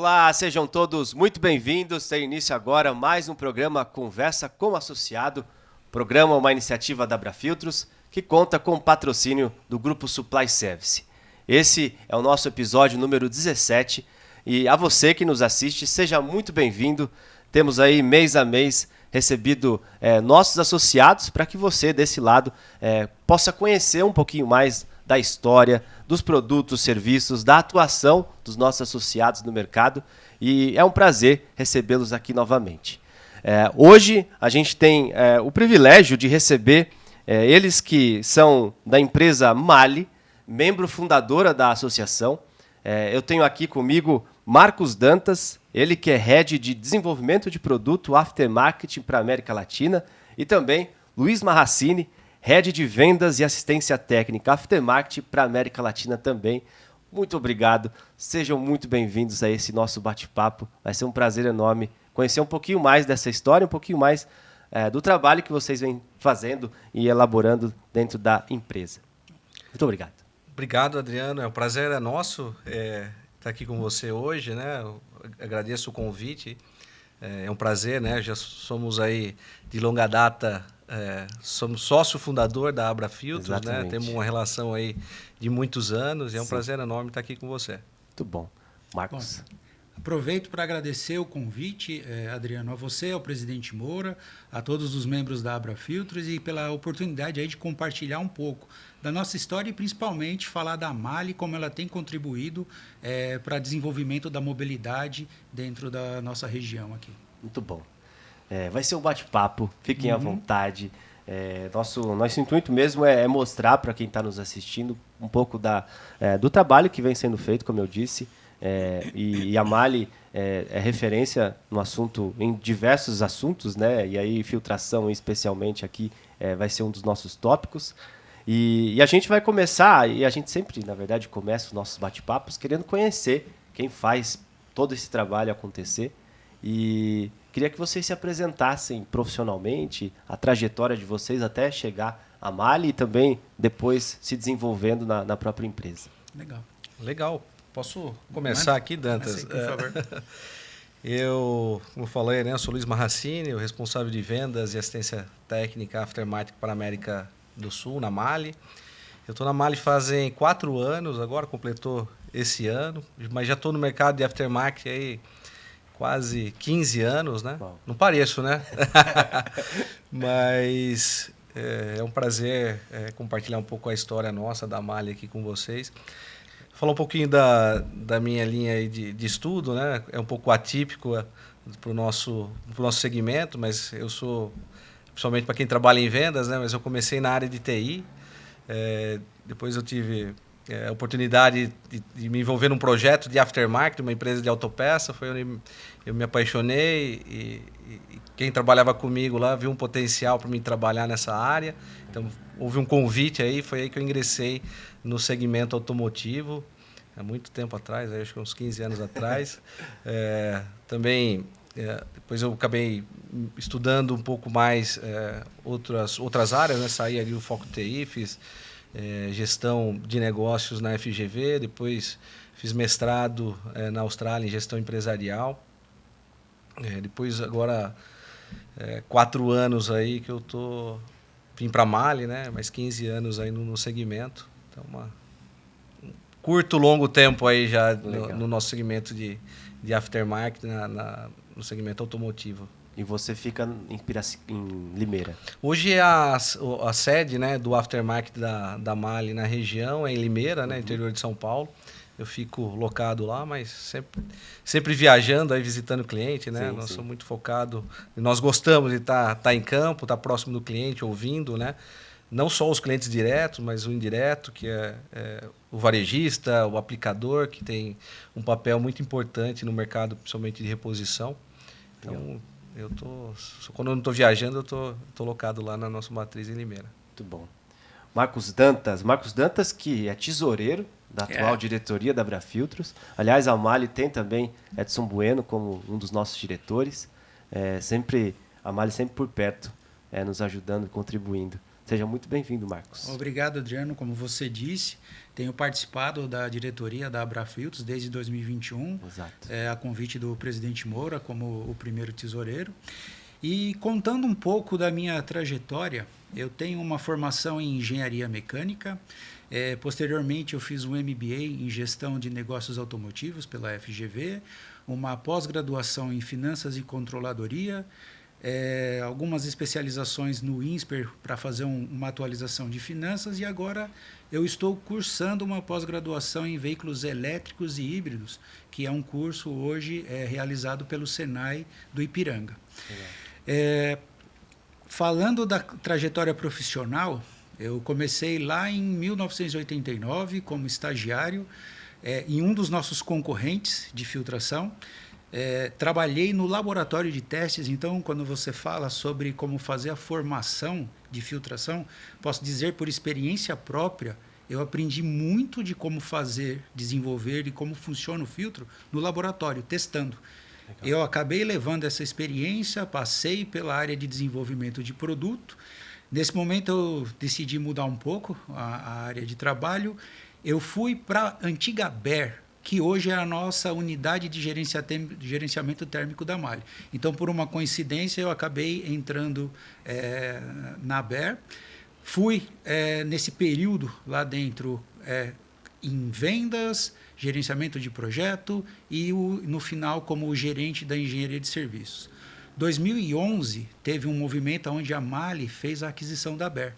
Olá, sejam todos muito bem-vindos. Tem início agora mais um programa Conversa com o Associado. Programa uma iniciativa da Abrafiltros que conta com o patrocínio do Grupo Supply Service. Esse é o nosso episódio número 17 e a você que nos assiste, seja muito bem-vindo. Temos aí mês a mês recebido nossos associados para que você desse lado possa conhecer um pouquinho mais da história, dos produtos, serviços, da atuação dos nossos associados no mercado e é um prazer recebê-los aqui novamente. Hoje a gente tem o privilégio de receber eles que são da empresa Mali, membro fundadora da associação. Eu tenho aqui comigo Marcos Dantas, ele que é Head de Desenvolvimento de Produto Aftermarket para a América Latina, e também Luiz Marracini, Head de Vendas e Assistência Técnica Aftermarket para a América Latina também. Muito obrigado, sejam muito bem-vindos a esse nosso bate-papo. Vai ser um prazer enorme conhecer um pouquinho mais dessa história, um pouquinho mais do trabalho que vocês vêm fazendo e elaborando dentro da empresa. Muito obrigado. Obrigado, Adriano. O prazer é nosso estar aqui com você hoje, né? Eu agradeço o convite. É um prazer, né? Já somos aí de longa data. Somos sócio fundador da Abrafiltros, né? Temos uma relação aí de muitos anos e é um prazer enorme estar aqui com você. Muito bom. Marcos. Bom, aproveito para agradecer o convite, Adriano, a você, ao presidente Moura, a todos os membros da Abrafiltros e pela oportunidade aí de compartilhar um pouco da nossa história e principalmente falar da Mali, como ela tem contribuído para o desenvolvimento da mobilidade dentro da nossa região aqui. Muito bom. Vai ser um bate-papo, fiquem à vontade. Nosso intuito mesmo é mostrar para quem está nos assistindo um pouco do trabalho que vem sendo feito, como eu disse. E a Mali é referência no assunto, em diversos assuntos, né? E aí filtração especialmente aqui vai ser um dos nossos tópicos. E a gente vai começar, e a gente sempre, na verdade, começa os nossos bate-papos querendo conhecer quem faz todo esse trabalho acontecer. E queria que vocês se apresentassem profissionalmente, a trajetória de vocês até chegar a Mali e também depois se desenvolvendo na própria empresa. Legal. Posso começar aqui, Dantas? Por favor. Eu, como falei, né, sou Luiz Marracini, o responsável de vendas e assistência técnica Aftermarket para a América do Sul, na Mali. Eu estou na Mali fazem 4 anos, agora completou esse ano, mas já estou no mercado de Aftermarket aí quase 15 anos, né? Bom. Não pareço, né? Mas é um prazer compartilhar um pouco a história nossa da Mali aqui com vocês. Falar um pouquinho da minha linha aí de estudo, né? É um pouco atípico para o nosso segmento, mas eu sou, principalmente para quem trabalha em vendas, né? Mas eu comecei na área de TI, depois eu tive a oportunidade de me envolver num projeto de aftermarket, uma empresa de autopeça, foi onde eu me apaixonei e quem trabalhava comigo lá viu um potencial para mim trabalhar nessa área. Então, houve um convite aí, foi aí que eu ingressei no segmento automotivo, há muito tempo atrás, acho que uns 15 anos atrás. Também, depois eu acabei estudando um pouco mais outras áreas, né? Saí ali do foco TI, fiz gestão de negócios na FGV, depois fiz mestrado na Austrália em gestão empresarial. Depois, agora, 4 anos aí que eu vim para Mali, né? Mais 15 anos aí no segmento. Então, um curto, longo tempo aí já no nosso segmento de aftermarket, no segmento automotivo. E você fica em Limeira? Hoje a sede, né, do aftermarket da Mali na região é em Limeira, né, interior de São Paulo. Eu fico locado lá, mas sempre viajando, aí visitando o cliente, né? Nós somos muito focados. Nós gostamos de estar em campo, estar próximo do cliente, ouvindo, né? Não só os clientes diretos, mas o indireto, que é o varejista, o aplicador, que tem um papel muito importante no mercado, principalmente de reposição. Então, quando eu não estou viajando, eu estou locado lá na nossa matriz em Limeira. Muito bom. Marcos Dantas, que é tesoureiro da atual diretoria da Abrafiltros. Aliás, a Mali tem também Edson Bueno como um dos nossos diretores. A Mali sempre por perto, nos ajudando, contribuindo Seja muito bem-vindo, Marcos. Obrigado, Adriano. Como você disse, tenho participado da diretoria da Abrafiltros desde 2021, Exato. A convite do presidente Moura como o primeiro tesoureiro. E contando um pouco da minha trajetória, eu tenho uma formação em engenharia mecânica. Posteriormente, eu fiz um MBA em gestão de negócios automotivos pela FGV, uma pós-graduação em finanças e controladoria, algumas especializações no INSPER para fazer uma atualização de finanças, e agora eu estou cursando uma pós-graduação em veículos elétricos e híbridos, que é um curso hoje realizado pelo Senai do Ipiranga. Falando da trajetória profissional, eu comecei lá em 1989 como estagiário em um dos nossos concorrentes de filtração. Trabalhei no laboratório de testes. Então, quando você fala sobre como fazer a formação de filtração, posso dizer por experiência própria, eu aprendi muito de como fazer, desenvolver e como funciona o filtro no laboratório, testando. Legal. Eu acabei levando essa experiência, passei pela área de desenvolvimento de produto. Nesse momento, eu decidi mudar um pouco a área de trabalho. Eu fui para a antiga BER, que hoje é a nossa unidade de gerenciamento térmico da Mali. Então, por uma coincidência, eu acabei entrando na BER. Fui, nesse período lá dentro, em vendas, gerenciamento de projeto e, no final, como gerente da engenharia de serviços. 2011, teve um movimento onde a Mali fez a aquisição da BER,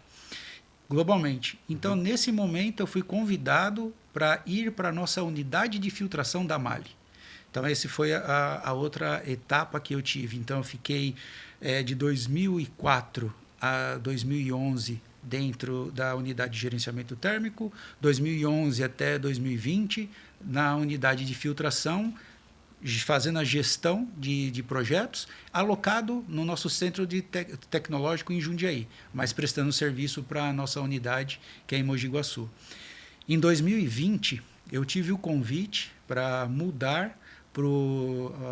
globalmente. Então, nesse momento, eu fui convidado para ir para a nossa unidade de filtração da Mali. Então, essa foi a outra etapa que eu tive. Então, eu fiquei de 2004 a 2011 dentro da unidade de gerenciamento térmico, 2011 até 2020 na unidade de filtração, fazendo a gestão de projetos, alocado no nosso centro tecnológico em Jundiaí, mas prestando serviço para a nossa unidade, que é em Mogi Guaçu. Em 2020, eu tive o convite para mudar para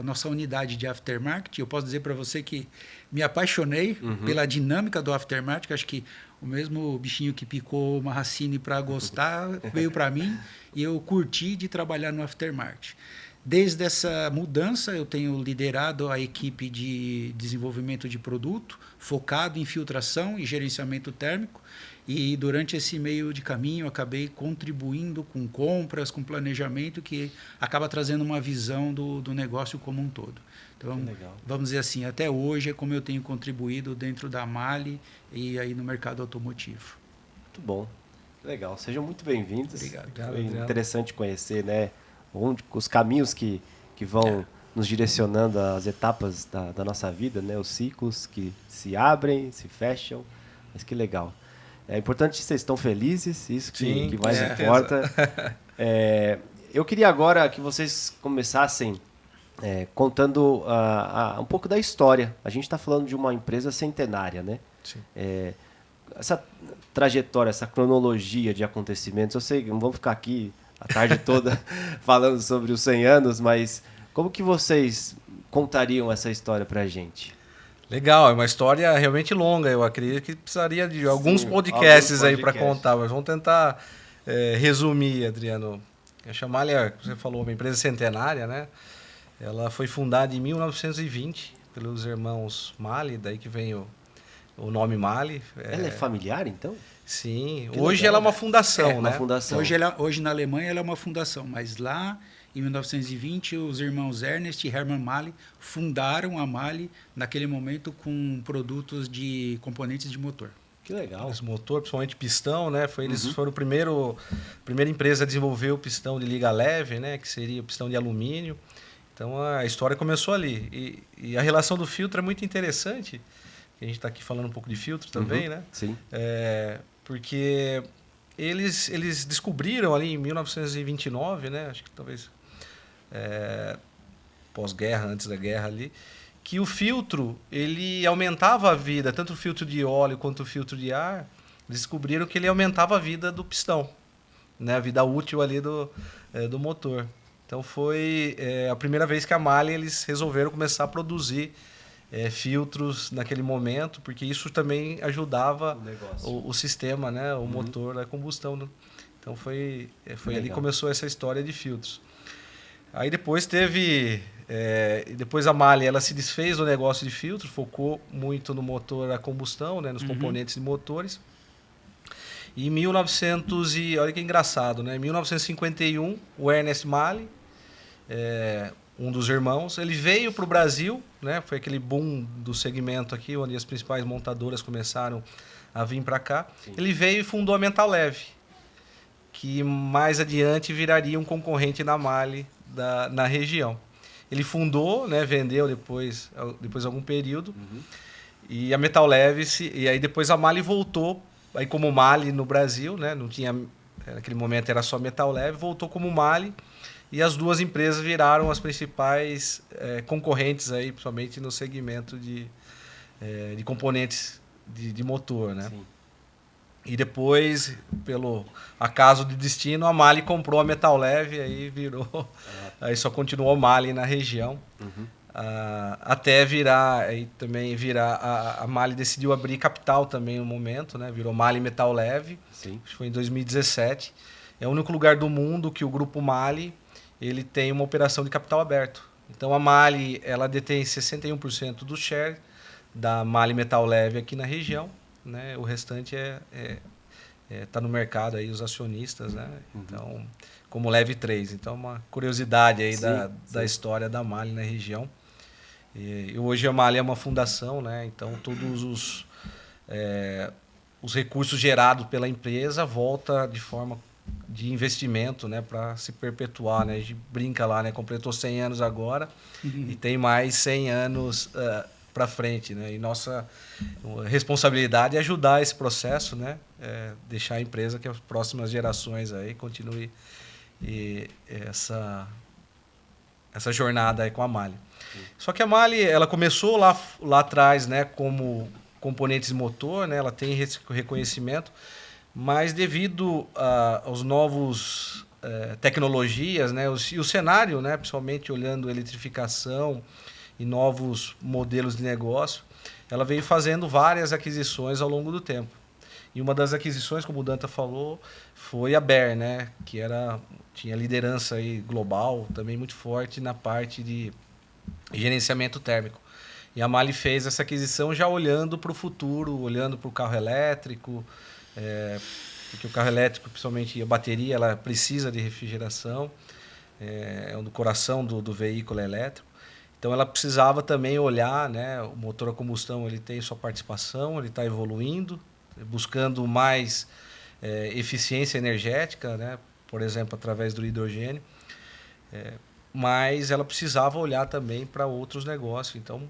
a nossa unidade de aftermarket. Eu posso dizer para você que me apaixonei pela dinâmica do aftermarket. Acho que o mesmo bichinho que picou uma racine para gostar veio para mim, e eu curti de trabalhar no aftermarket. Desde essa mudança, eu tenho liderado a equipe de desenvolvimento de produto, focado em filtração e gerenciamento térmico, e durante esse meio de caminho, eu acabei contribuindo com compras, com planejamento, que acaba trazendo uma visão do negócio como um todo. Então, vamos dizer assim, até hoje é como eu tenho contribuído dentro da Mali e aí no mercado automotivo. Muito bom, legal. Sejam muito bem-vindos. Obrigado. Foi interessante conhecer, né, os caminhos que vão nos direcionando às etapas da nossa vida, né, os ciclos que se abrem, se fecham. Mas que legal. É importante que vocês estão felizes, isso que mais importa. Eu queria agora que vocês começassem contando um pouco da história. A gente está falando de uma empresa centenária, né? Sim. Essa trajetória, essa cronologia de acontecimentos, eu sei que não vamos ficar aqui a tarde toda falando sobre os 100 anos, mas como que vocês contariam essa história para a gente? Legal, é uma história realmente longa. Eu acredito que precisaria de alguns podcasts aí para contar, mas vamos tentar resumir, Adriano. A Chamalha, você falou, uma empresa centenária, né? Ela foi fundada em 1920 pelos irmãos Mali, daí que vem o nome Mali. Ela é familiar, então? Sim, hoje ela é uma fundação, né? Uma fundação. Hoje na Alemanha ela é uma fundação, mas lá em 1920 os irmãos Ernest e Hermann Mali fundaram a Mali naquele momento com produtos de componentes de motor. Que legal. Esse motor, principalmente pistão, né? Eles foram a primeira empresa a desenvolver o pistão de liga leve, né? Que seria o pistão de alumínio. Então a história começou ali. E a relação do filtro é muito interessante. A gente está aqui falando um pouco de filtro também, né? Sim. Porque eles descobriram ali em 1929, né? Acho que talvez pós-guerra, antes da guerra ali, que o filtro ele aumentava a vida, tanto o filtro de óleo quanto o filtro de ar. Descobriram que ele aumentava a vida do pistão, né? A vida útil ali do motor. Então foi a primeira vez que a Mali eles resolveram começar a produzir filtros naquele momento, porque isso também ajudava o sistema, né? O motor a combustão. Né? Então foi ali que começou essa história de filtros. Aí depois depois a MAHLE ela se desfez do negócio de filtro, focou muito no motor a combustão, né? Nos componentes de motores. E em olha que engraçado, né? Em 1951, o Ernest MAHLE, um dos irmãos, ele veio para o Brasil, né? Foi aquele boom do segmento aqui, onde as principais montadoras começaram a vir para cá. Sim. Ele veio e fundou a Metal Leve, que mais adiante viraria um concorrente da MAHLE na região. Ele fundou, né? Vendeu depois de algum período, e a Metal Leve, e aí depois a MAHLE voltou, aí como MAHLE no Brasil, né? Não tinha, naquele momento era só Metal Leve, voltou como MAHLE. E as duas empresas viraram as principais concorrentes, aí, principalmente no segmento de componentes de motor. Né? Sim. E depois, pelo acaso de destino, a MAHLE comprou a Metal Leve, aí virou. Aí só continuou a MAHLE na região. Até virar. A MAHLE decidiu abrir capital também no momento, né? Virou MAHLE Metal Leve. Sim. Acho que foi em 2017. É o único lugar do mundo que o grupo MAHLE ele tem uma operação de capital aberto. Então a MAHLE ela detém 61% do share da MAHLE Metal Leve aqui na região, né? O restante tá no mercado aí os acionistas, né? Então, como Leve 3. Então uma curiosidade aí da história da MAHLE na região. E hoje a MAHLE é uma fundação, né? Então todos os recursos gerados pela empresa volta de forma de investimento, né, para se perpetuar, né? A gente brinca lá, né? Completou 100 anos agora e tem mais 100 anos para frente, né? E nossa responsabilidade é ajudar esse processo, né? Deixar a empresa que as próximas gerações aí continue essa jornada aí com a MAHLE. Só que a MAHLE ela começou lá atrás, né, como componentes de motor, né? Ela tem reconhecimento. Mas devido aos novos tecnologias, né, e o cenário, né, principalmente olhando eletrificação e novos modelos de negócio, ela veio fazendo várias aquisições ao longo do tempo. E uma das aquisições, como o Danta falou, foi a Baer, né, que tinha liderança aí global, também muito forte na parte de gerenciamento térmico. E a MAHLE fez essa aquisição já olhando para o futuro, olhando para o carro elétrico, porque o carro elétrico, principalmente a bateria, ela precisa de refrigeração, é o coração do veículo elétrico. Então ela precisava também olhar, né, o motor a combustão ele tem sua participação, ele está evoluindo, buscando mais eficiência energética, né, por exemplo, através do hidrogênio, mas ela precisava olhar também para outros negócios. Então,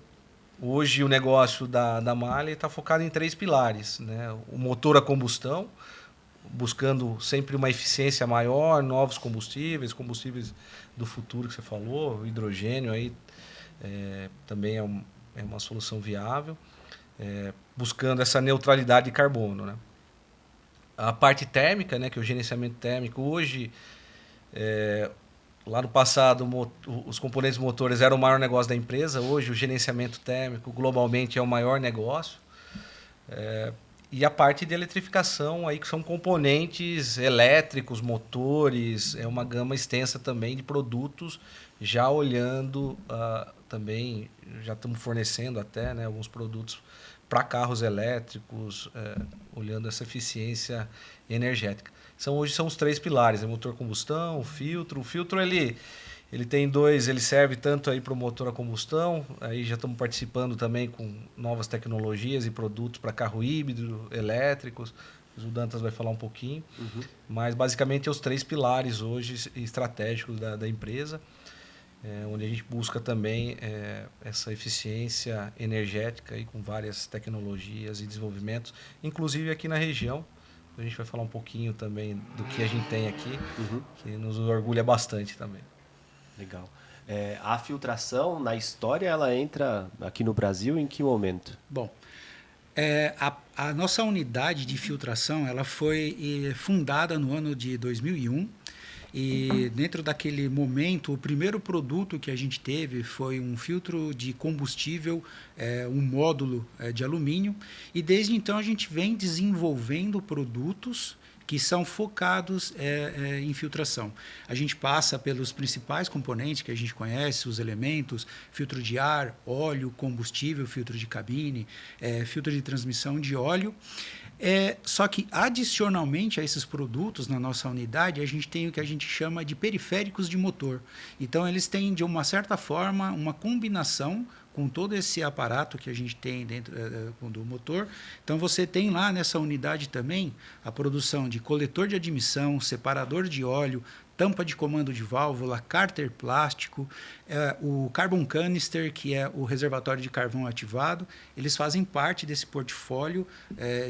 hoje o negócio da MAHLE está focado em 3 pilares, né? O motor a combustão, buscando sempre uma eficiência maior, novos combustíveis do futuro que você falou, o hidrogênio aí também é uma solução viável, buscando essa neutralidade de carbono, né? A parte térmica, né, que é o gerenciamento térmico, hoje lá no passado, os componentes motores eram o maior negócio da empresa. Hoje, o gerenciamento térmico, globalmente, é o maior negócio. E a parte de eletrificação, aí, que são componentes elétricos, motores, é uma gama extensa também de produtos, já olhando também, já estamos fornecendo até, né, alguns produtos para carros elétricos, olhando essa eficiência energética. Hoje são os 3 pilares, motor a combustão, o filtro. O filtro ele tem 2, ele serve tanto aí para o motor a combustão, aí já estamos participando também com novas tecnologias e produtos para carro híbrido, elétricos. O Dantas vai falar um pouquinho, mas basicamente é os 3 pilares hoje estratégicos da empresa, onde a gente busca também essa eficiência energética aí com várias tecnologias e desenvolvimentos, inclusive aqui na região. A gente vai falar um pouquinho também do que a gente tem aqui, que nos orgulha bastante também. Legal. A filtração, na história, ela entra aqui no Brasil em que momento? Bom, a nossa unidade de filtração ela foi fundada no ano de 2001 E dentro daquele momento, o primeiro produto que a gente teve foi um filtro de combustível, um módulo de alumínio. E desde então a gente vem desenvolvendo produtos que são focados em filtração. A gente passa pelos principais componentes que a gente conhece, os elementos, filtro de ar, óleo, combustível, filtro de cabine, filtro de transmissão de óleo. Só que, adicionalmente a esses produtos na nossa unidade, a gente tem o que a gente chama de periféricos de motor. Então, eles têm, de uma certa forma, uma combinação com todo esse aparato que a gente tem dentro do motor. Então, você tem lá nessa unidade também a produção de coletor de admissão, separador de óleo, tampa de comando de válvula, cárter plástico, o carbon canister, que é o reservatório de carvão ativado. Eles fazem parte desse portfólio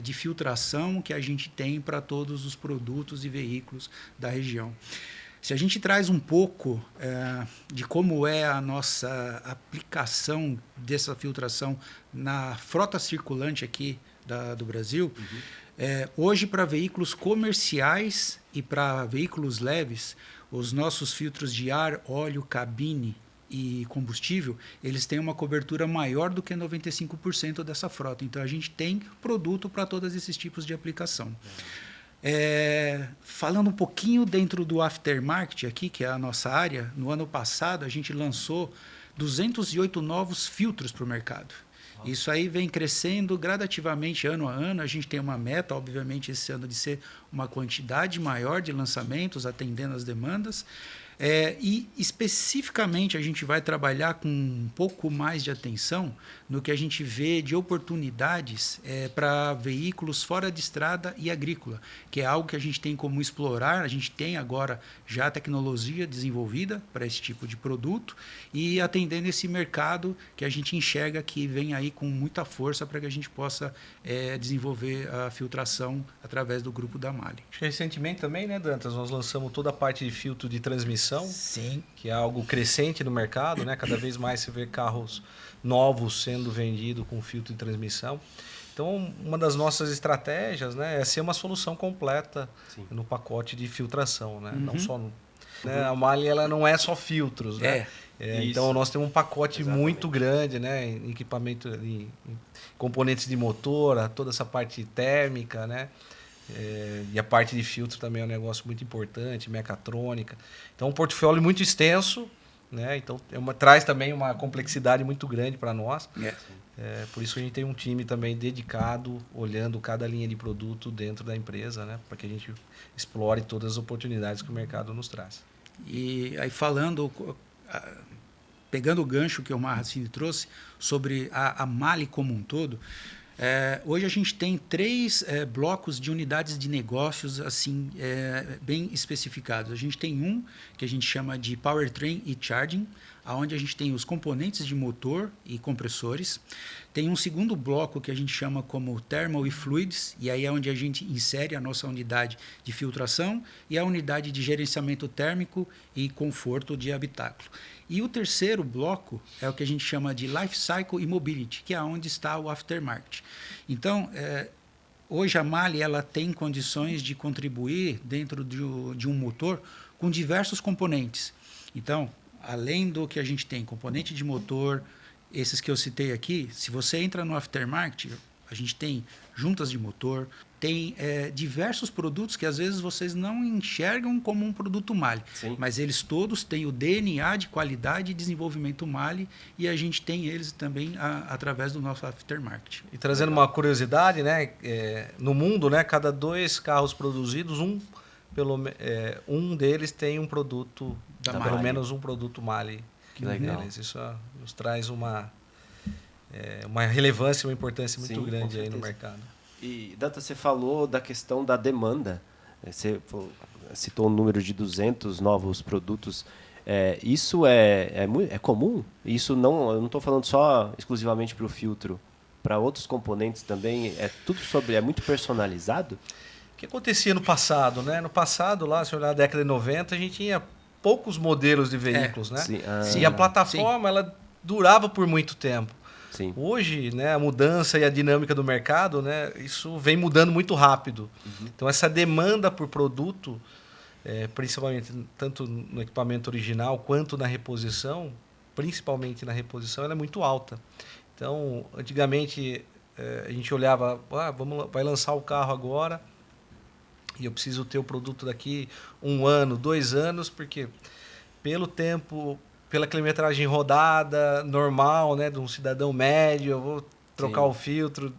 de filtração que a gente tem para todos os produtos e veículos da região. Se a gente traz um pouco de como é a nossa aplicação dessa filtração na frota circulante aqui do Brasil, hoje, para veículos comerciais e para veículos leves, os nossos filtros de ar, óleo, cabine e combustível, eles têm uma cobertura maior do que 95% dessa frota. Então, a gente tem produto para todos esses tipos de aplicação. Falando um pouquinho dentro do aftermarket aqui, que é a nossa área, no ano passado a gente lançou 208 novos filtros para o mercado. Isso aí vem crescendo gradativamente ano a ano. A gente tem uma meta, obviamente, esse ano de ser uma quantidade maior de lançamentos, atendendo às demandas. E especificamente a gente vai trabalhar com um pouco mais de atenção no que a gente vê de oportunidades para veículos fora de estrada e agrícola, que é algo que a gente tem como explorar. A gente tem agora já tecnologia desenvolvida para esse tipo de produto e atendendo esse mercado que a gente enxerga que vem aí com muita força para que a gente possa desenvolver a filtração através do grupo da MAHLE. Recentemente também, né, Dantas, nós lançamos toda a parte de filtro de transmissão. Sim. Que é algo crescente no mercado, né? Cada vez mais se vê carros novos sendo vendidos com filtro de transmissão. Então, uma das nossas estratégias, né, é ser uma solução completa no pacote de filtração, né? Não só né? A MAHLE, ela não é só filtros, né? Então, nós temos um pacote muito grande, né, em equipamento, em componentes de motor, toda essa parte térmica, né? E a parte de filtro também é um negócio muito importante, mecatrônica. Então, um portfólio muito extenso, né? Então, traz também uma complexidade muito grande para nós. Por isso, a gente tem um time também dedicado, olhando cada linha de produto dentro da empresa, né? Para que a gente explore todas as oportunidades que o mercado nos traz. E aí, pegando o gancho que o Marracini trouxe sobre a MAHLE como um todo, hoje a gente tem 3 blocos de unidades de negócios assim bem especificados. A gente tem um que a gente chama de Powertrain e Charging, onde a gente tem os componentes de motor e compressores. Tem um segundo bloco que a gente chama como Thermal e Fluids, e aí é onde a gente insere a nossa unidade de filtração e a unidade de gerenciamento térmico e conforto de habitáculo. E o terceiro bloco é o que a gente chama de Life Cycle e Mobility, que é onde está o aftermarket. Então, hoje a MAHLE ela tem condições de contribuir dentro de um motor com diversos componentes. Então, além do que a gente tem, componente de motor, esses que eu citei aqui, se você entra no aftermarket, a gente tem juntas de motor, tem diversos produtos que às vezes vocês não enxergam como um produto MAHLE, mas eles todos têm o DNA de qualidade e desenvolvimento MAHLE e a gente tem eles também através do nosso aftermarket. E trazendo uma curiosidade, né, no mundo, né, cada 2 carros produzidos, um deles tem um produto, pelo menos um produto MAHLE. Que legal. Deles. Isso nos traz uma relevância, uma importância muito grande aí no mercado. E, Danta, você falou da questão da demanda. Você citou o número de 200 novos produtos. Isso é comum? Isso eu não estou falando só exclusivamente para o filtro. Para outros componentes também, é muito personalizado? O que acontecia no passado, né? No passado, lá, se olhar na década de 90, a gente tinha poucos modelos de veículos, né? Sim. E a plataforma, ela durava por muito tempo. Sim. Hoje, né, a mudança e a dinâmica do mercado, né, isso vem mudando muito rápido. Então, essa demanda por produto principalmente tanto no equipamento original quanto na reposição, principalmente na reposição, ela é muito alta. Então, antigamente, a gente olhava, vai lançar o carro agora e eu preciso ter o produto daqui 1 ano, 2 anos, porque pelo tempo, pela quilometragem rodada normal, né, de um cidadão médio, eu vou trocar o filtro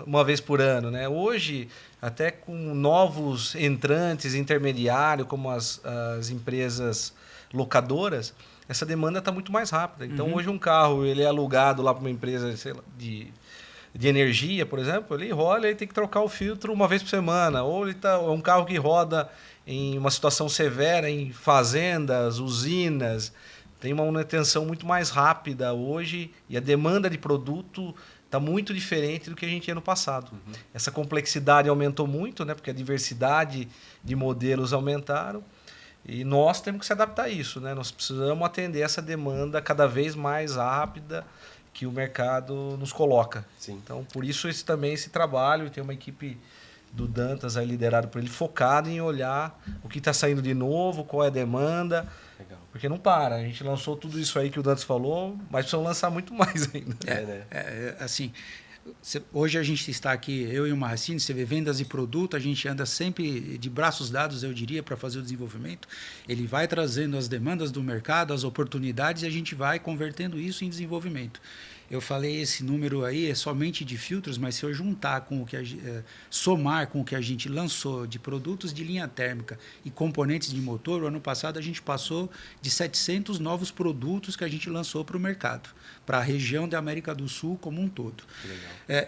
uma vez por ano, né? Hoje, até com novos entrantes intermediários, como as empresas locadoras, essa demanda está muito mais rápida. Então, hoje um carro ele é alugado lá para uma empresa, sei lá, de energia, por exemplo, ele rola e tem que trocar o filtro uma vez por semana. Ou é um carro que roda em uma situação severa, em fazendas, usinas, tem uma manutenção muito mais rápida hoje e a demanda de produto está muito diferente do que a gente tinha no passado. Essa complexidade aumentou muito, né, porque a diversidade de modelos aumentaram e nós temos que se adaptar a isso, né? Nós precisamos atender essa demanda cada vez mais rápida que o mercado nos coloca. Sim. Então, por isso esse trabalho, tem uma equipe do Dantas aí liderado por ele, focado em olhar o que está saindo de novo, qual é a demanda. Legal. Porque não para. A gente lançou tudo isso aí que o Dantas falou, mas precisamos lançar muito mais ainda. Assim, hoje a gente está aqui, eu e o Marracini, você vê vendas de produto, a gente anda sempre de braços dados, eu diria, para fazer o desenvolvimento. Ele vai trazendo as demandas do mercado, as oportunidades, e a gente vai convertendo isso em desenvolvimento. Eu falei esse número aí é somente de filtros, mas se eu juntar com o que somar com o que a gente lançou de produtos de linha térmica e componentes de motor, o ano passado a gente passou de 700 novos produtos que a gente lançou para o mercado, para a região da América do Sul como um todo.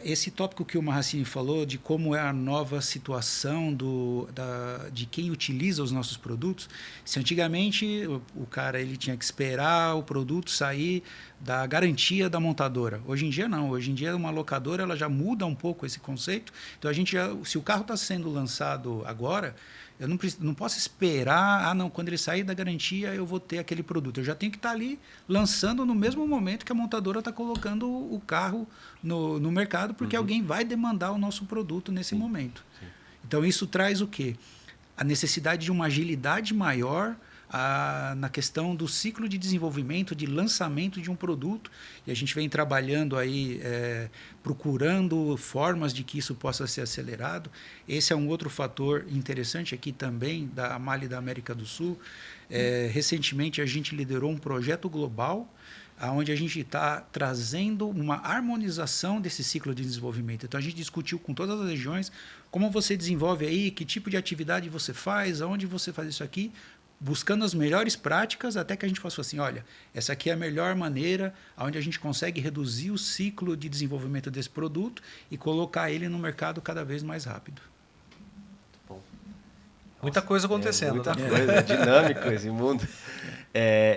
Esse tópico que o Marracini falou de como é a nova situação de quem utiliza os nossos produtos, se antigamente o cara ele tinha que esperar o produto sair da garantia da montadora. Hoje em dia não. Hoje em dia uma locadora ela já muda um pouco esse conceito. Então se o carro está sendo lançado agora, eu não posso esperar, quando ele sair da garantia eu vou ter aquele produto. Eu já tenho que estar ali lançando no mesmo momento que a montadora está colocando o carro no mercado, porque alguém vai demandar o nosso produto nesse momento. Sim. Então isso traz o quê? A necessidade de uma agilidade maior na questão do ciclo de desenvolvimento, de lançamento de um produto, e a gente vem trabalhando aí, procurando formas de que isso possa ser acelerado. Esse é um outro fator interessante aqui também da MAHLE da América do Sul. Recentemente a gente liderou um projeto global onde a gente está trazendo uma harmonização desse ciclo de desenvolvimento. Então a gente discutiu com todas as regiões como você desenvolve aí, que tipo de atividade você faz, aonde você faz isso aqui, buscando as melhores práticas até que a gente possa assim, olha, essa aqui é a melhor maneira onde a gente consegue reduzir o ciclo de desenvolvimento desse produto e colocar ele no mercado cada vez mais rápido. Bom. Muita coisa acontecendo. Muita coisa, é dinâmico esse mundo.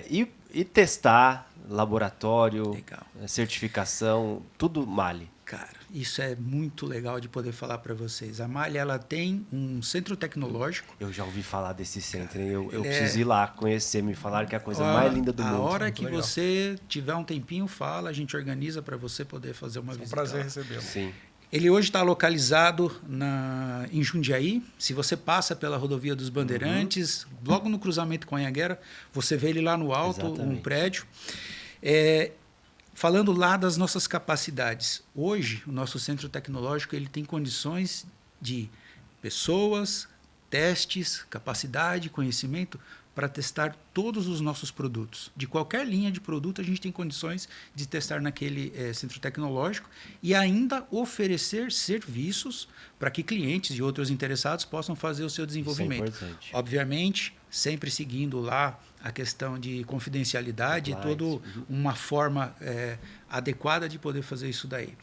E testar, laboratório, legal. Certificação, tudo MAHLE. Cara, isso é muito legal de poder falar para vocês. A MAHLE ela tem um centro tecnológico. Eu já ouvi falar desse centro, eu preciso ir lá conhecer, me falaram que é a coisa mais linda do mundo. A hora muito que legal. Você tiver um tempinho, fala, a gente organiza para você poder fazer uma visita. É um prazer recebê-lo. Sim. Ele hoje está localizado em Jundiaí. Se você passa pela rodovia dos Bandeirantes, logo no cruzamento com a Anhanguera, você vê ele lá no alto, um prédio. Falando lá das nossas capacidades, hoje o nosso centro tecnológico ele tem condições de pessoas, testes, capacidade, conhecimento para testar todos os nossos produtos. De qualquer linha de produto a gente tem condições de testar naquele centro tecnológico e ainda oferecer serviços para que clientes e outros interessados possam fazer o seu desenvolvimento. Isso é importante. Obviamente, sempre seguindo lá a questão de confidencialidade e toda uma forma adequada de poder fazer isso daí.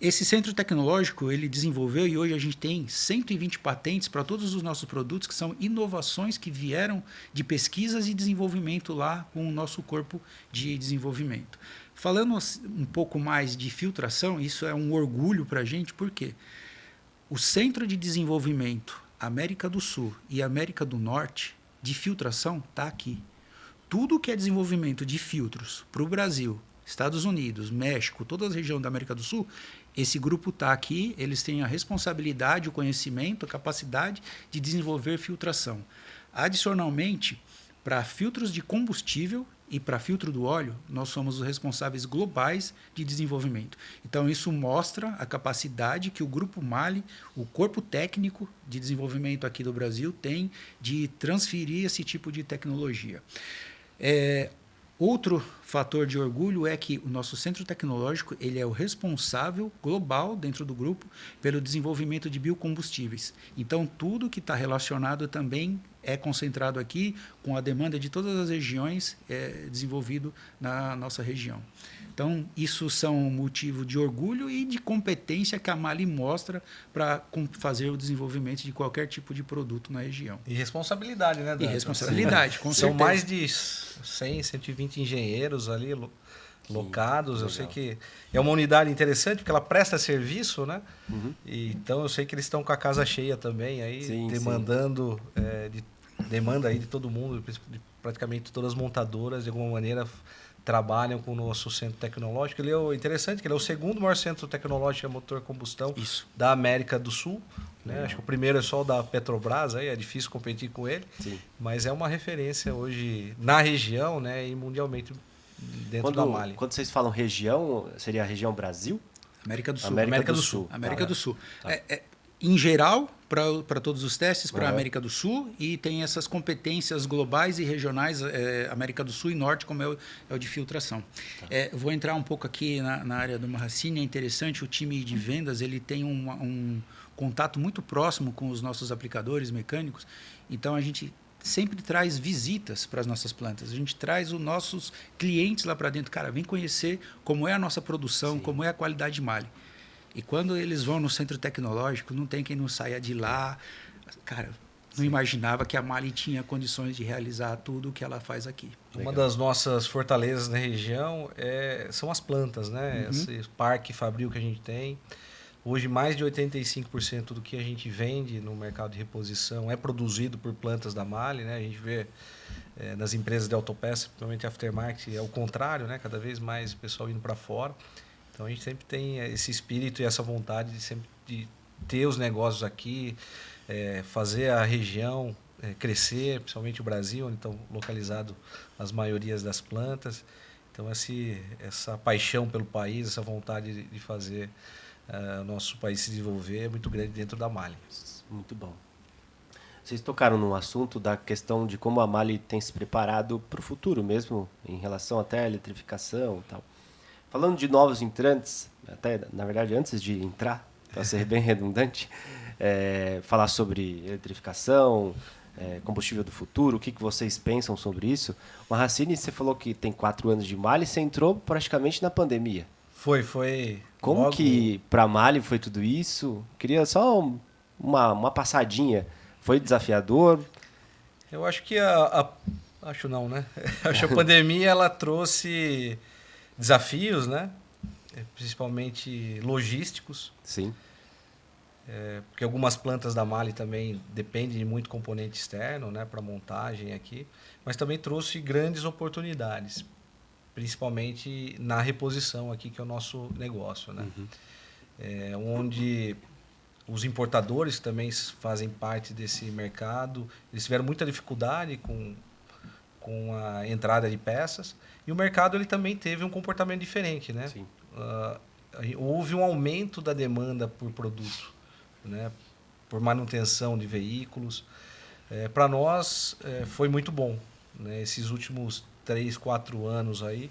Esse centro tecnológico ele desenvolveu e hoje a gente tem 120 patentes para todos os nossos produtos, que são inovações que vieram de pesquisas e desenvolvimento lá com o nosso corpo de desenvolvimento. Falando um pouco mais de filtração, isso é um orgulho para a gente, porque o Centro de Desenvolvimento América do Sul e América do Norte de filtração está aqui. Tudo que é desenvolvimento de filtros para o Brasil, Estados Unidos, México, toda a região da América do Sul, esse grupo está aqui, eles têm a responsabilidade, o conhecimento, a capacidade de desenvolver filtração. Adicionalmente, para filtros de combustível e para filtro do óleo, nós somos os responsáveis globais de desenvolvimento. Então, isso mostra a capacidade que o Grupo MAHLE, o corpo técnico de desenvolvimento aqui do Brasil, tem de transferir esse tipo de tecnologia. Outro fator de orgulho é que o nosso centro tecnológico ele é o responsável global dentro do grupo pelo desenvolvimento de biocombustíveis. Então, tudo que está relacionado também é concentrado aqui com a demanda de todas as regiões desenvolvido na nossa região. Então, isso são motivo de orgulho e de competência que a MAHLE mostra para fazer o desenvolvimento de qualquer tipo de produto na região. E responsabilidade, né, Dan? E responsabilidade, com São certeza. mais de 100, 120 engenheiros ali locados. Eu sei que é uma unidade interessante, porque ela presta serviço, né? E, então, eu sei que eles estão com a casa cheia também, aí, demandando, demanda aí de todo mundo, de praticamente todas as montadoras, de alguma maneira, trabalham com o nosso centro tecnológico. Ele é interessante, que ele é o segundo maior centro tecnológico de motor combustão da América do Sul. Né? Acho que o primeiro é só o da Petrobras, aí é difícil competir com ele, mas é uma referência hoje na região, né, e mundialmente dentro da MAHLE. Quando vocês falam região, seria a região Brasil? América do Sul. América do Sul. América do Sul. Em geral, para todos os testes, para a América do Sul, e tem essas competências globais e regionais, América do Sul e Norte, como é o de filtração. Vou entrar um pouco aqui na área do Marracini. É interessante, o time de vendas ele tem um contato muito próximo com os nossos aplicadores mecânicos, então a gente sempre traz visitas para as nossas plantas. A gente traz os nossos clientes lá para dentro. Cara, vem conhecer como é a nossa produção, como é a qualidade de MAHLE. E quando eles vão no centro tecnológico, não tem quem não saia de lá. Cara, não imaginava que a MAHLE tinha condições de realizar tudo o que ela faz aqui. Uma das nossas fortalezas na região são as plantas, né? Esse parque fabril que a gente tem. Hoje, mais de 85% do que a gente vende no mercado de reposição é produzido por plantas da MAHLE, né? A gente vê nas empresas de autopeça, principalmente aftermarket, é o contrário, né? Cada vez mais o pessoal indo para fora. Então, a gente sempre tem esse espírito e essa vontade de ter os negócios aqui, fazer a região crescer, principalmente o Brasil, onde estão localizadas as maiorias das plantas. Então, essa paixão pelo país, essa vontade de fazer o nosso país se desenvolver é muito grande dentro da MAHLE. Muito bom. Vocês tocaram no assunto da questão de como a MAHLE tem se preparado para o futuro mesmo, em relação até à eletrificação e tal. Falando de novos entrantes, até, na verdade, antes de entrar, para ser bem redundante, falar sobre eletrificação, combustível do futuro, o que vocês pensam sobre isso? Marracini, você falou que tem 4 anos de MAHLE, você entrou praticamente na pandemia. Foi. Como que para a MAHLE foi tudo isso? Queria só uma passadinha. Foi desafiador? Eu acho que acho não, né? Acho que a pandemia ela trouxe desafios, né? Principalmente logísticos. Sim. Porque algumas plantas da MAHLE também dependem de muito componente externo, né, para montagem aqui, mas também trouxe grandes oportunidades, principalmente na reposição aqui, que é o nosso negócio, né? Onde os importadores também fazem parte desse mercado, eles tiveram muita dificuldade com a entrada de peças, e o mercado ele também teve um comportamento diferente, né? Sim. Houve um aumento da demanda por produto, né? Por manutenção de veículos. Para nós foi muito bom, né? Esses últimos 3, 4 anos aí,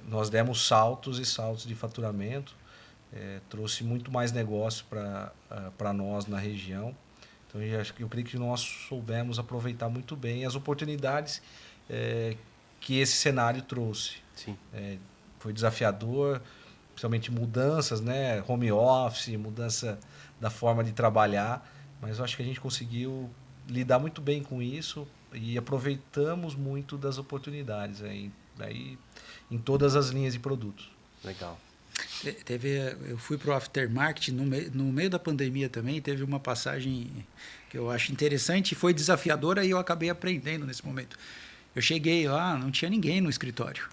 nós demos saltos e saltos de faturamento, trouxe muito mais negócio para nós na região. Então, eu creio que nós soubemos aproveitar muito bem as oportunidades que esse cenário trouxe. Sim. Foi desafiador, principalmente mudanças, né? Home office, mudança da forma de trabalhar, mas eu acho que a gente conseguiu lidar muito bem com isso e aproveitamos muito das oportunidades aí em todas as linhas de produtos. Legal. Eu fui para o aftermarket no meio da pandemia também. Teve uma passagem que eu acho interessante, foi desafiadora e eu acabei aprendendo nesse momento. Eu cheguei lá, não tinha ninguém no escritório.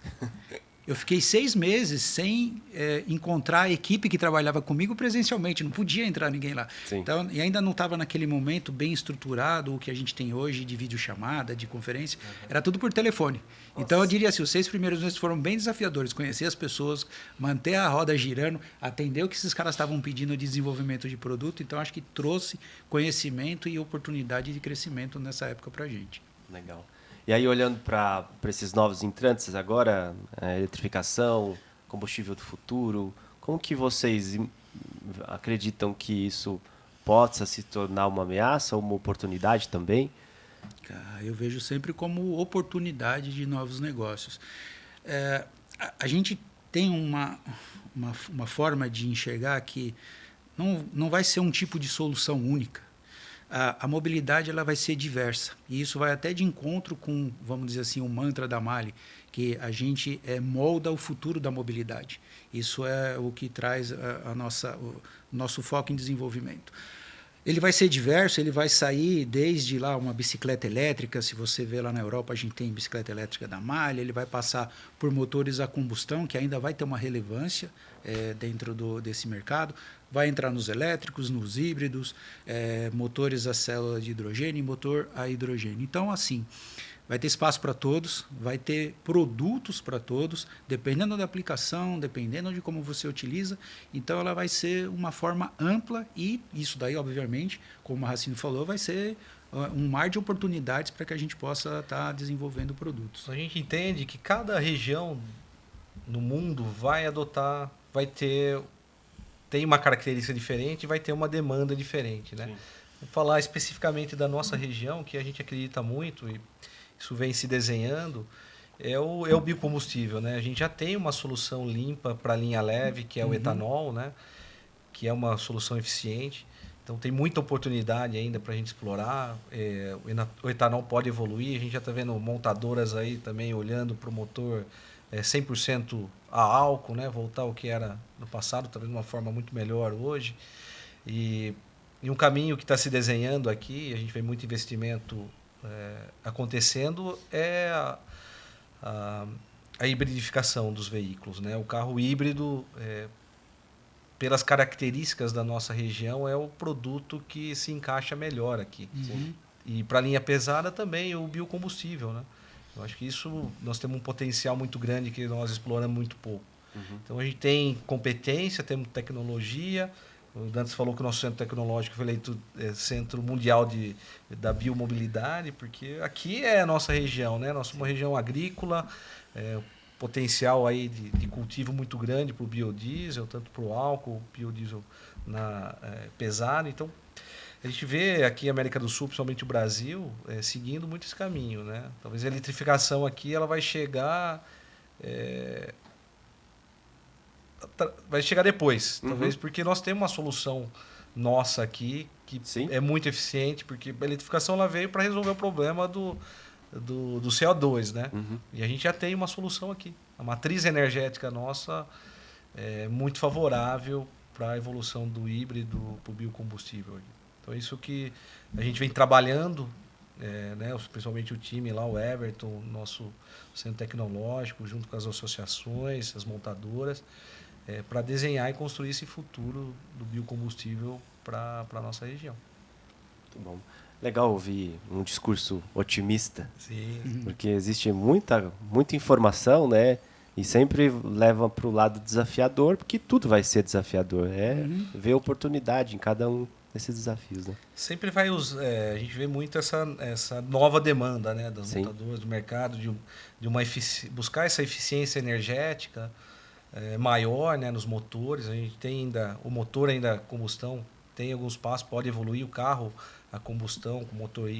eu fiquei 6 meses sem encontrar a equipe que trabalhava comigo presencialmente, não podia entrar ninguém lá. Sim. Então, e ainda não estava naquele momento bem estruturado o que a gente tem hoje de videochamada, de conferência, era tudo por telefone. Nossa. Então eu diria assim, os 6 primeiros meses foram bem desafiadores, conhecer as pessoas, manter a roda girando, atender o que esses caras estavam pedindo de desenvolvimento de produto, então acho que trouxe conhecimento e oportunidade de crescimento nessa época para a gente. Legal. E aí, olhando para esses novos entrantes agora, eletrificação, combustível do futuro, como que vocês acreditam que isso possa se tornar uma ameaça ou uma oportunidade também? Eu vejo sempre como oportunidade de novos negócios. A gente tem uma forma de enxergar que não vai ser um tipo de solução única. A mobilidade ela vai ser diversa. E isso vai até de encontro com, vamos dizer assim, o mantra da MAHLE, que a gente molda o futuro da mobilidade. Isso é o que traz o nosso foco em desenvolvimento. Ele vai ser diverso, ele vai sair desde lá uma bicicleta elétrica, se você vê lá na Europa, a gente tem bicicleta elétrica da MAHLE, ele vai passar por motores a combustão, que ainda vai ter uma relevância dentro desse mercado, vai entrar nos elétricos, nos híbridos, motores a célula de hidrogênio e motor a hidrogênio. Então, assim, vai ter espaço para todos, vai ter produtos para todos, dependendo da aplicação, dependendo de como você utiliza. Então, ela vai ser uma forma ampla e isso daí, obviamente, como a Racine falou, vai ser um mar de oportunidades para que a gente possa estar desenvolvendo produtos. A gente entende que cada região no mundo tem uma característica diferente e vai ter uma demanda diferente, né? Vou falar especificamente da nossa região, que a gente acredita muito, e isso vem se desenhando, é o biocombustível, né? A gente já tem uma solução limpa para a linha leve, que é o etanol, né? Que é uma solução eficiente. Então, tem muita oportunidade ainda para a gente explorar. O etanol pode evoluir. A gente já está vendo montadoras aí também olhando para o motor 100% a álcool, né? Voltar ao que era no passado, talvez de uma forma muito melhor hoje. E um caminho que está se desenhando aqui, a gente vê muito investimento acontecendo, é a hibridificação dos veículos, né? O carro híbrido, pelas características da nossa região, é o produto que se encaixa melhor aqui. Uhum. E para a linha pesada também o biocombustível, né? Eu acho que isso nós temos um potencial muito grande que nós exploramos muito pouco. Uhum. Então a gente tem competência, temos tecnologia. O Dantas falou que o nosso centro tecnológico foi eleito Centro Mundial da Biomobilidade, porque aqui é a nossa região, né? Nós somos uma região agrícola, potencial aí de cultivo muito grande para o biodiesel, tanto para o álcool, biodiesel pesado. Então, a gente vê aqui a América do Sul, principalmente o Brasil, seguindo muito esse caminho, né? Talvez a eletrificação aqui ela vai chegar depois, talvez porque nós temos uma solução nossa aqui que Sim. é muito eficiente, porque a eletrificação ela veio para resolver o problema do CO2, né? Uhum. E a gente já tem uma solução aqui. A matriz energética nossa é muito favorável para a evolução do híbrido para o biocombustível. Então, isso que a gente vem trabalhando, né, principalmente o time lá, o Everton, nosso centro tecnológico, junto com as associações, as montadoras, para desenhar e construir esse futuro do biocombustível para a nossa região. Muito bom. Legal ouvir um discurso otimista. Sim. Porque existe muita informação, né? E sempre leva para o lado desafiador, porque tudo vai ser desafiador. Ver oportunidade em cada um desses desafios, né? Sempre vai a gente vê muito essa nova demanda, né, das Sim. montadoras do mercado buscar essa eficiência energética maior, né, nos motores. A gente tem ainda o motor ainda combustão, tem alguns passos, pode evoluir o carro a combustão com motor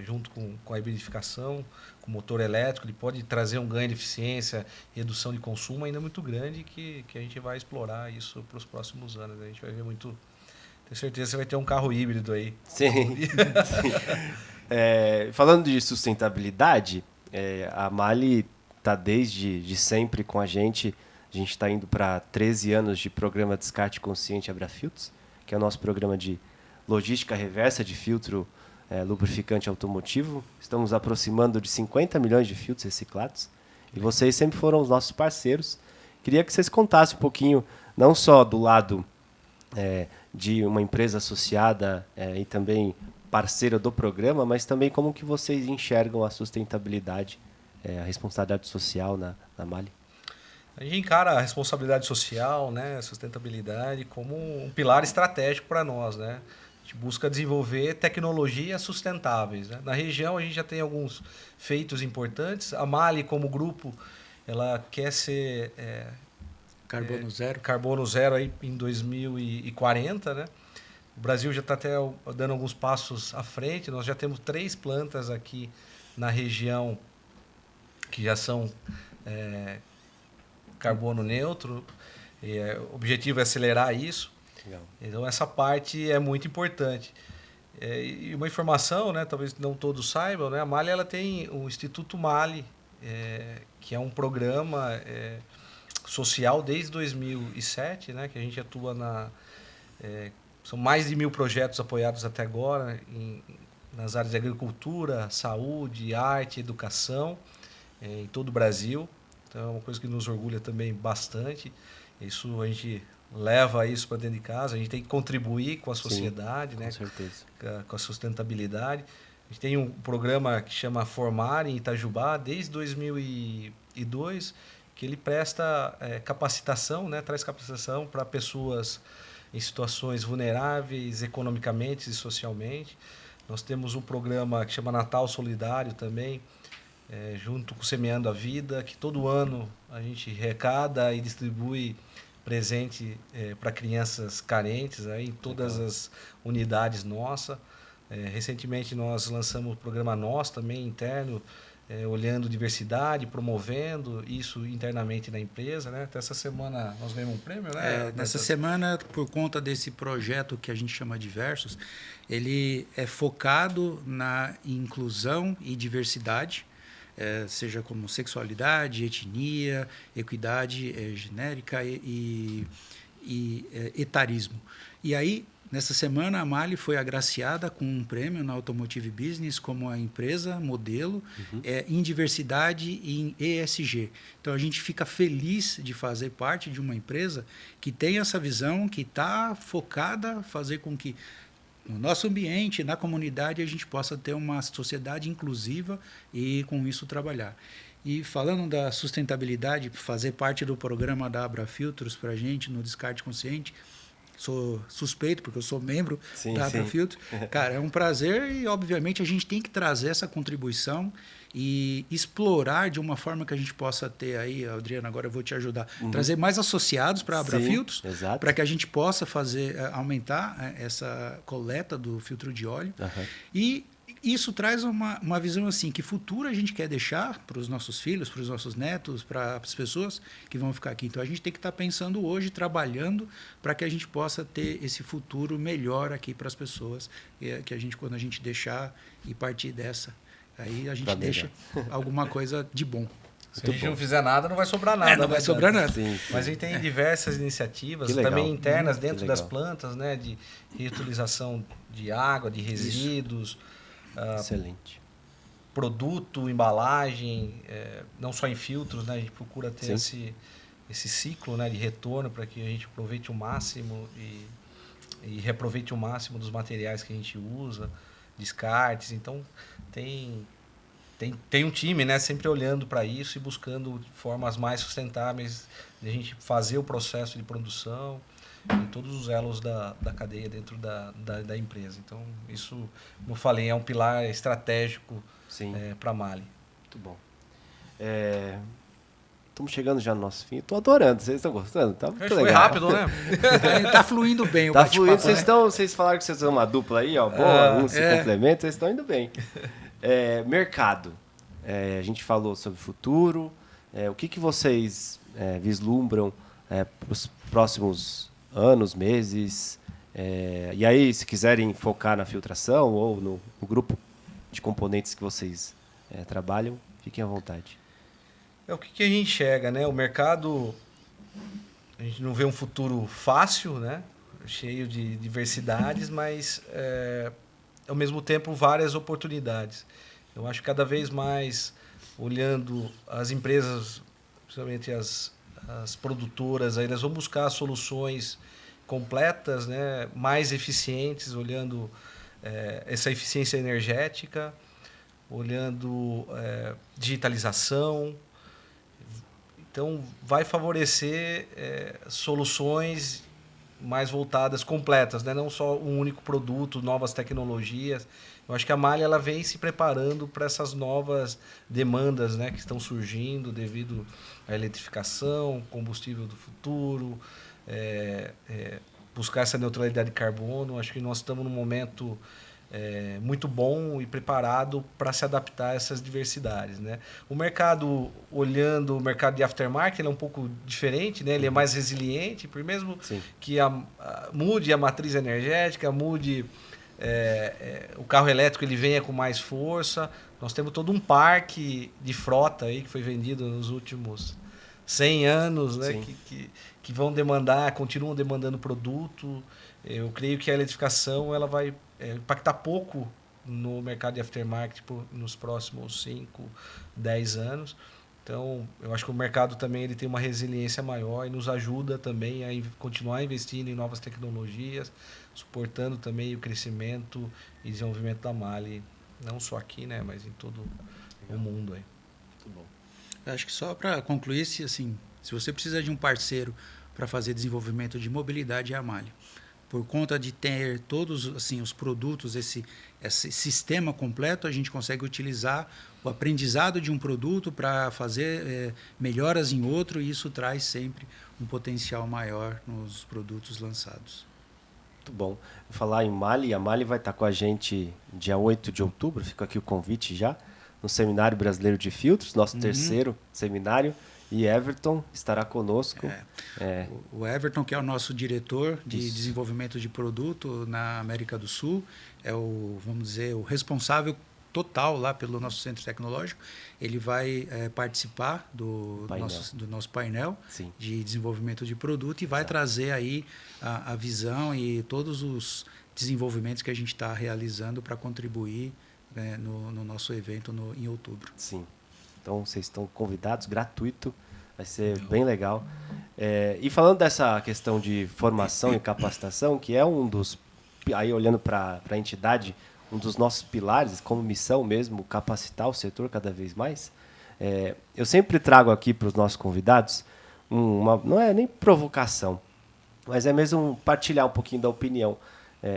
junto com a hibridificação, com motor elétrico, ele pode trazer um ganho de eficiência, redução de consumo ainda muito grande que a gente vai explorar isso para os próximos anos. A gente vai ver muito. Tenho certeza que você vai ter um carro híbrido aí. Sim. Falando de sustentabilidade, a MAHLE está desde sempre com a gente. A gente está indo para 13 anos de programa Descarte Consciente Abrafiltros, que é o nosso programa de logística reversa de filtro lubrificante automotivo. Estamos aproximando de 50 milhões de filtros reciclados. E vocês sempre foram os nossos parceiros. Queria que vocês contassem um pouquinho, não só do lado de uma empresa associada e também parceira do programa, mas também como que vocês enxergam a sustentabilidade, a responsabilidade social na Mali. A gente encara a responsabilidade social, né, a sustentabilidade, como um pilar estratégico para nós, né? A gente busca desenvolver tecnologias sustentáveis, né? Na região, a gente já tem alguns feitos importantes. A Mali, como grupo, ela quer ser carbono zero aí em 2040, né? O Brasil já está até dando alguns passos à frente. Nós já temos 3 plantas aqui na região que já são carbono neutro. O objetivo é acelerar isso. Legal. Então, essa parte é muito importante. E uma informação, né, talvez não todos saibam, né, a Mali ela tem o Instituto Mali, que é um programa social desde 2007, né, que a gente atua são mais de 1.000 projetos apoiados até agora nas áreas de agricultura, saúde, arte, educação, em todo o Brasil. Então, é uma coisa que nos orgulha também bastante. Isso a gente leva isso para dentro de casa. A gente tem que contribuir com a sociedade, com né? certeza. Com a sustentabilidade. A gente tem um programa que chama Formar em Itajubá desde 2002, que ele presta capacitação, né? Traz capacitação para pessoas em situações vulneráveis economicamente e socialmente. Nós temos um programa que chama Natal Solidário também, junto com Semeando a Vida, que todo ano a gente arrecada e distribui presente para crianças carentes aí, em todas as unidades nossas. Recentemente nós lançamos o programa Nós também interno, olhando diversidade, promovendo isso internamente na empresa, né? Até essa semana nós ganhamos um prêmio, né? Nessa semana, por conta desse projeto que a gente chama Diversos, ele é focado na inclusão e diversidade, seja como sexualidade, etnia, equidade genérica e etarismo. E aí, nessa semana, a Mali foi agraciada com um prêmio na Automotive Business como a empresa modelo em diversidade e em ESG. Então, a gente fica feliz de fazer parte de uma empresa que tem essa visão, que está focada a fazer com que no nosso ambiente, na comunidade, a gente possa ter uma sociedade inclusiva e, com isso, trabalhar. E falando da sustentabilidade, fazer parte do programa da Abrafiltros para a gente no Descarte Consciente, sou suspeito, porque eu sou membro da Abrafiltros. Cara, é um prazer e, obviamente, a gente tem que trazer essa contribuição e explorar de uma forma que a gente possa ter aí, Adriano, agora eu vou te ajudar, trazer mais associados para a Abrafiltros, para que a gente possa aumentar essa coleta do filtro de óleo. E isso traz uma visão assim, que futuro a gente quer deixar para os nossos filhos, para os nossos netos, para as pessoas que vão ficar aqui. Então a gente tem que estar pensando hoje, trabalhando para que a gente possa ter esse futuro melhor aqui para as pessoas, que a gente, quando a gente deixar e partir dessa, aí a gente deixa alguma coisa de bom. Se a gente não fizer nada, não vai sobrar nada. Não vai sobrar nada. Mas a gente tem diversas iniciativas também internas dentro das plantas, né, de reutilização de água, de resíduos. Excelente. Produto, embalagem, não só em filtros, né, a gente procura ter esse ciclo, né, de retorno para que a gente aproveite o máximo e reaproveite o máximo dos materiais que a gente usa, descartes. Então, tem um time, né, sempre olhando para isso e buscando formas mais sustentáveis de a gente fazer o processo de produção em todos os elos da cadeia dentro da empresa. Então, isso, como eu falei, é um pilar estratégico para a Mali. Muito bom. Estamos chegando já no nosso fim. Estou adorando. Vocês estão gostando? Tá muito legal. Foi rápido, né? Tá fluindo bem o tá bate-papo. Fluindo. Vocês falaram que vocês são uma dupla aí, ó. Boa, um se complementa. Vocês estão indo bem. Mercado. A gente falou sobre o futuro. O que vocês vislumbram para os próximos anos, meses? E aí, se quiserem focar na filtração ou no grupo de componentes que vocês trabalham, fiquem à vontade. O que a gente enxerga, né? O mercado, a gente não vê um futuro fácil, né? Cheio de diversidades, mas ao mesmo tempo várias oportunidades. Eu acho que cada vez mais olhando as empresas, principalmente as produtoras, aí elas vão buscar soluções completas, né, mais eficientes, olhando essa eficiência energética, olhando digitalização. Então, vai favorecer soluções mais voltadas, completas, né? Não só um único produto, novas tecnologias. Eu acho que a Malha ela vem se preparando para essas novas demandas, né, que estão surgindo devido à eletrificação, combustível do futuro, buscar essa neutralidade de carbono. Acho que nós estamos num momento muito bom e preparado para se adaptar a essas diversidades, né? O mercado, olhando o mercado de aftermarket, ele é um pouco diferente, né? Ele é mais resiliente, por mesmo Sim. que mude a matriz energética, mude o carro elétrico, ele venha com mais força. Nós temos todo um parque de frota aí que foi vendido nos últimos 100 anos, né? Que vão continuam demandando produto. Eu creio que a eletrificação ela vai impactar pouco no mercado de aftermarket nos próximos 5, 10 anos. Então, eu acho que o mercado também ele tem uma resiliência maior e nos ajuda também a continuar investindo em novas tecnologias, suportando também o crescimento e desenvolvimento da Mali, não só aqui, né, mas em todo o mundo aí. Muito bom. Eu acho que só para concluir, se você precisa de um parceiro para fazer desenvolvimento de mobilidade, é a Malha. Por conta de ter todos os produtos, esse sistema completo, a gente consegue utilizar o aprendizado de um produto para fazer melhoras em outro, e isso traz sempre um potencial maior nos produtos lançados. Muito bom. Vou falar em Mali, a Mali vai estar com a gente dia 8 de outubro, fica aqui o convite já, no Seminário Brasileiro de Filtros, nosso terceiro seminário. E Everton estará conosco. O Everton, que é o nosso diretor de desenvolvimento de produto na América do Sul, é o responsável total lá pelo nosso centro tecnológico. Ele vai participar do nosso painel Sim. de desenvolvimento de produto e vai trazer aí a visão e todos os desenvolvimentos que a gente está realizando para contribuir no nosso evento em outubro. Sim. Então, vocês estão convidados, gratuito, vai ser bem legal. E falando dessa questão de formação e capacitação, que é um dos, aí olhando para a entidade, um dos nossos pilares, como missão mesmo, capacitar o setor cada vez mais, eu sempre trago aqui para os nossos convidados, não é nem provocação, mas é mesmo partilhar um pouquinho da opinião.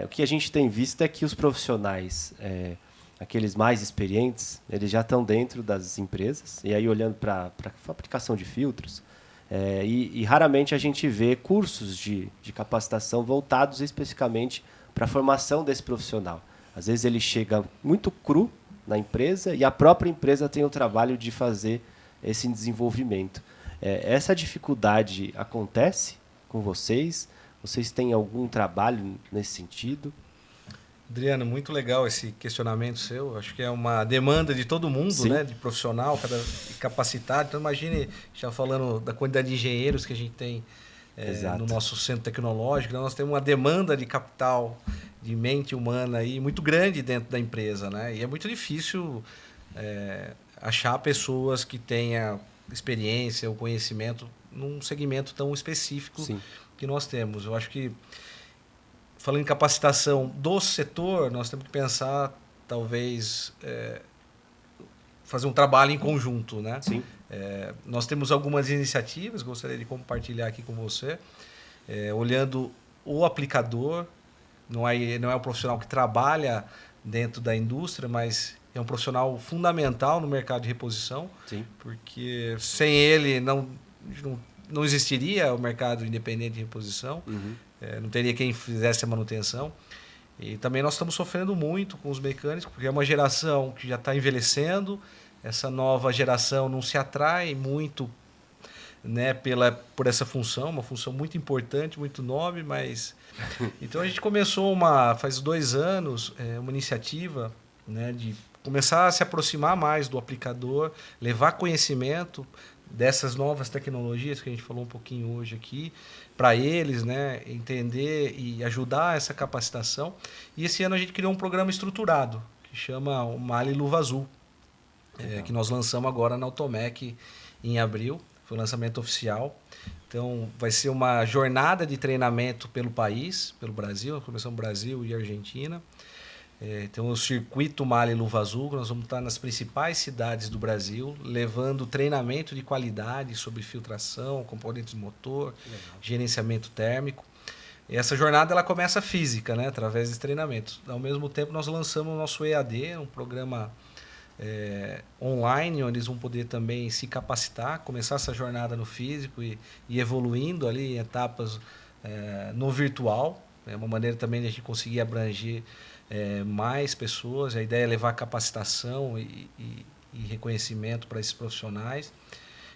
O que a gente tem visto é que os profissionais... aqueles mais experientes, eles já estão dentro das empresas, e aí olhando para a fabricação de filtros, e raramente a gente vê cursos de capacitação voltados especificamente para a formação desse profissional. Às vezes ele chega muito cru na empresa e a própria empresa tem o trabalho de fazer esse desenvolvimento. Essa dificuldade acontece com vocês? Vocês têm algum trabalho nesse sentido? Adriano, muito legal esse questionamento seu. Acho que é uma demanda de todo mundo, né? De profissional, capacitado. Então, imagine, já falando da quantidade de engenheiros que a gente tem no nosso centro tecnológico. Nós temos uma demanda de capital, de mente humana aí, muito grande dentro da empresa, né? E é muito difícil achar pessoas que tenham experiência ou conhecimento num segmento tão específico que nós temos. Eu acho que falando em capacitação do setor, nós temos que pensar, talvez, fazer um trabalho em conjunto, né? Sim. Nós temos algumas iniciativas, gostaria de compartilhar aqui com você, olhando o aplicador, não é um profissional que trabalha dentro da indústria, mas é um profissional fundamental no mercado de reposição, porque sem ele não existiria o mercado independente de reposição. Não teria quem fizesse a manutenção. E também nós estamos sofrendo muito com os mecânicos, porque é uma geração que já está envelhecendo, essa nova geração não se atrai muito, né, por essa função, uma função muito importante, muito nobre, mas... Então a gente começou faz 2 anos uma iniciativa, né, de começar a se aproximar mais do aplicador, levar conhecimento dessas novas tecnologias que a gente falou um pouquinho hoje aqui, para eles, né, entender e ajudar essa capacitação. E esse ano a gente criou um programa estruturado, que chama o Mali Luva Azul. que nós lançamos agora na Automec em abril. Foi o lançamento oficial. Então, vai ser uma jornada de treinamento pelo país, pelo Brasil. Nós começamos Brasil e Argentina. Então, o circuito Mali Luva Azul, nós vamos estar nas principais cidades do Brasil, levando treinamento de qualidade sobre filtração, componentes de motor, gerenciamento térmico. E essa jornada ela começa física, né, através desse treinamento. Ao mesmo tempo, nós lançamos o nosso EAD, um programa online, onde eles vão poder também se capacitar, começar essa jornada no físico e evoluindo ali em etapas no virtual. É uma maneira também de a gente conseguir abranger mais pessoas. A ideia é levar capacitação e reconhecimento para esses profissionais.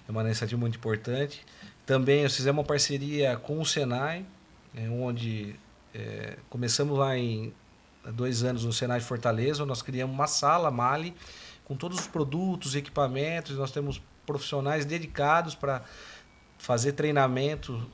É uma iniciativa muito importante. Também nós fizemos uma parceria com o Senai, onde começamos lá há 2 anos no Senai de Fortaleza, onde nós criamos uma sala Mali com todos os produtos, equipamentos. Nós temos profissionais dedicados para fazer treinamento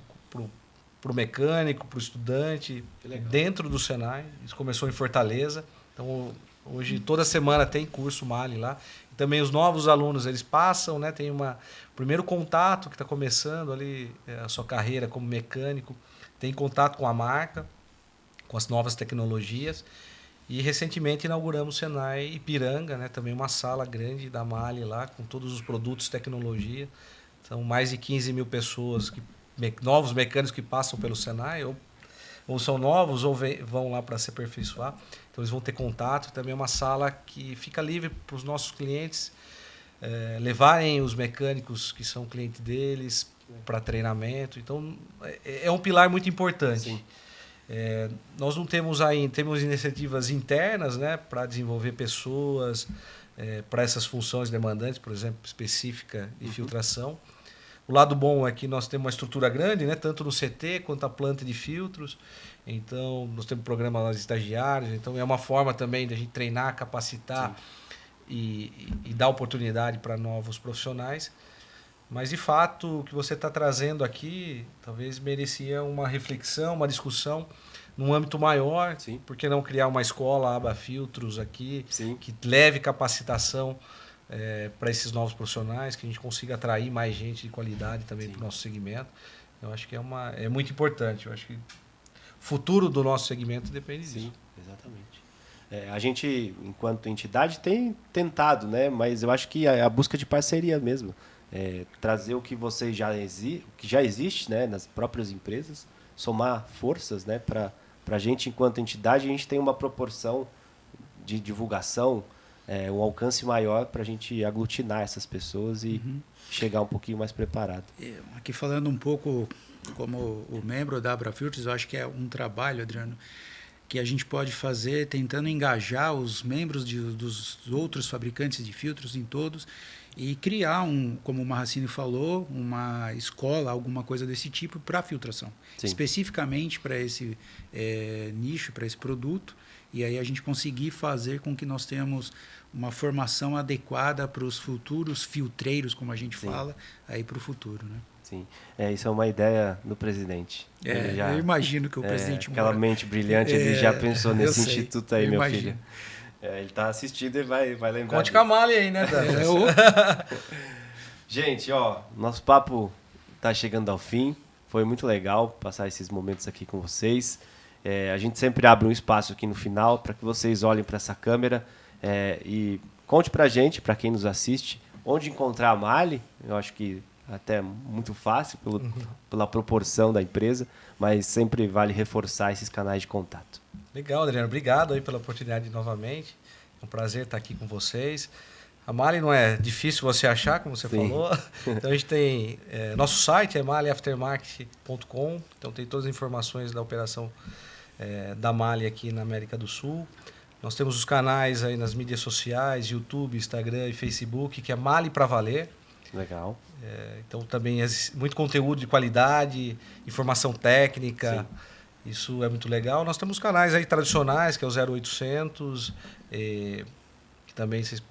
para o mecânico, para o estudante, dentro do Senai. Isso começou em Fortaleza. Então, hoje, toda semana tem curso Mali lá. E também os novos alunos, eles passam, né? Tem o primeiro contato que está começando ali, a sua carreira como mecânico, tem contato com a marca, com as novas tecnologias. E recentemente inauguramos o Senai Ipiranga, né? Também uma sala grande da Mali lá, com todos os produtos tecnologia. São mais de 15 mil pessoas, novos mecânicos que passam pelo Senai, ou são novos ou vão lá para se aperfeiçoar. Então eles vão ter contato. Também é uma sala que fica livre para os nossos clientes levarem os mecânicos que são clientes deles para treinamento. Então é um pilar muito importante. Nós não temos temos iniciativas internas, né, para desenvolver pessoas para essas funções demandantes, por exemplo, específica de filtração. O lado bom é que nós temos uma estrutura grande, né, tanto no CT quanto a planta de filtros. Então, nós temos programa lá de estagiários. Então, é uma forma também de a gente treinar, capacitar e dar oportunidade para novos profissionais. Mas, de fato, o que você está trazendo aqui talvez merecia uma reflexão, uma discussão num âmbito maior. Sim. Por que não criar uma escola Aba Filtros aqui, Sim. que leve capacitação para esses novos profissionais, que a gente consiga atrair mais gente de qualidade também para o nosso segmento. Eu acho que é muito importante. Eu acho que o futuro do nosso segmento depende disso. Sim, exatamente. A gente, enquanto entidade, tem tentado, né? Mas eu acho que a busca de parceria mesmo. Trazer o que que já existe, né, nas próprias empresas, somar forças, né, para a gente, enquanto entidade, a gente tem uma proporção de divulgação, um alcance maior para a gente aglutinar essas pessoas e chegar um pouquinho mais preparado. Aqui falando um pouco como o membro da Abra Filtros, eu acho que é um trabalho, Adriano, que a gente pode fazer tentando engajar os membros dos outros fabricantes de filtros em todos e criar, como o Marracini falou, uma escola, alguma coisa desse tipo para filtração. Sim. Especificamente para esse nicho, para esse produto. E aí a gente conseguir fazer com que nós tenhamos uma formação adequada para os futuros filtreiros, como a gente fala, aí para o futuro, né? Sim, isso é uma ideia do presidente. Eu imagino que o presidente Moura... Aquela mente brilhante, ele já pensou nesse instituto aí, meu imagino. Filho. Ele está assistindo e vai lembrar. Conte com a Mali aí, né, Dan? Gente, nosso papo está chegando ao fim. Foi muito legal passar esses momentos aqui com vocês. A gente sempre abre um espaço aqui no final para que vocês olhem para essa câmera e conte para a gente, para quem nos assiste, onde encontrar a Mali. Eu acho que até muito fácil pela proporção da empresa, mas sempre vale reforçar esses canais de contato. Legal, Adriano. Obrigado aí pela oportunidade novamente. É um prazer estar aqui com vocês. A Mali não é difícil você achar, como você falou. Então a gente tem... nosso site é maliaftermarket.com. Então tem todas as informações da operação da Mali aqui na América do Sul. Nós temos os canais aí nas mídias sociais, YouTube, Instagram e Facebook, que é Mali para Valer. Legal. Então também existe muito conteúdo de qualidade, informação técnica. Sim. Isso é muito legal. Nós temos canais aí tradicionais, que é o 0800, que também vocês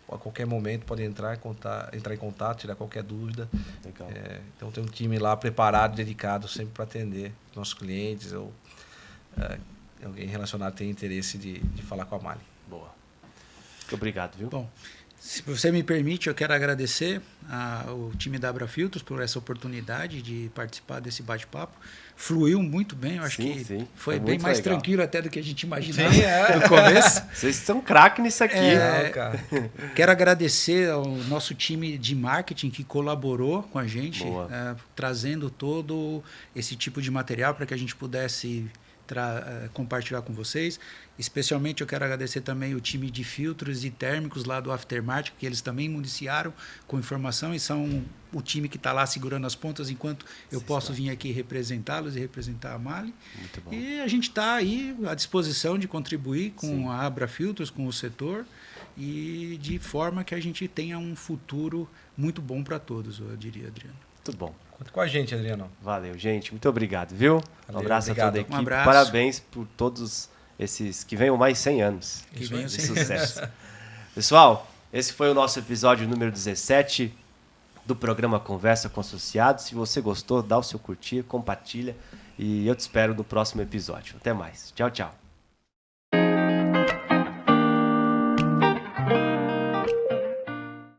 a qualquer momento podem entrar em contato, tirar qualquer dúvida. Legal. Então tem um time lá preparado, dedicado sempre para atender nossos clientes ou alguém relacionado tem interesse de falar com a Mali. Boa. Muito obrigado, viu? Bom, Se você me permite, eu quero agradecer ao time da Abrafiltros por essa oportunidade de participar desse bate-papo. Fluiu muito bem, eu acho que foi bem mais legal. Tranquilo até do que a gente imaginava no começo. Vocês são craque nisso aqui. Quero agradecer ao nosso time de marketing que colaborou com a gente, trazendo todo esse tipo de material para que a gente pudesse compartilhar com vocês. Especialmente eu quero agradecer também o time de filtros e térmicos lá do Aftermarket, que eles também municiaram com informação e são o time que está lá segurando as pontas enquanto eu posso vir aqui representá-los e representar a Mali. Muito bom. E a gente está aí à disposição de contribuir com a Abrafiltros, com o setor, e de forma que a gente tenha um futuro muito bom para todos, eu diria, Adriano. Muito bom. Conta com a gente, Adriano. Valeu, gente. Muito obrigado, viu? Um abraço a toda a equipe. Um abraço. Parabéns por todos esses que venham mais 100 anos que venham de sucesso. Pessoal, esse foi o nosso episódio número 17 do programa Conversa com Associados. Se você gostou, dá o seu curtir, compartilha e eu te espero no próximo episódio. Até mais. Tchau, tchau.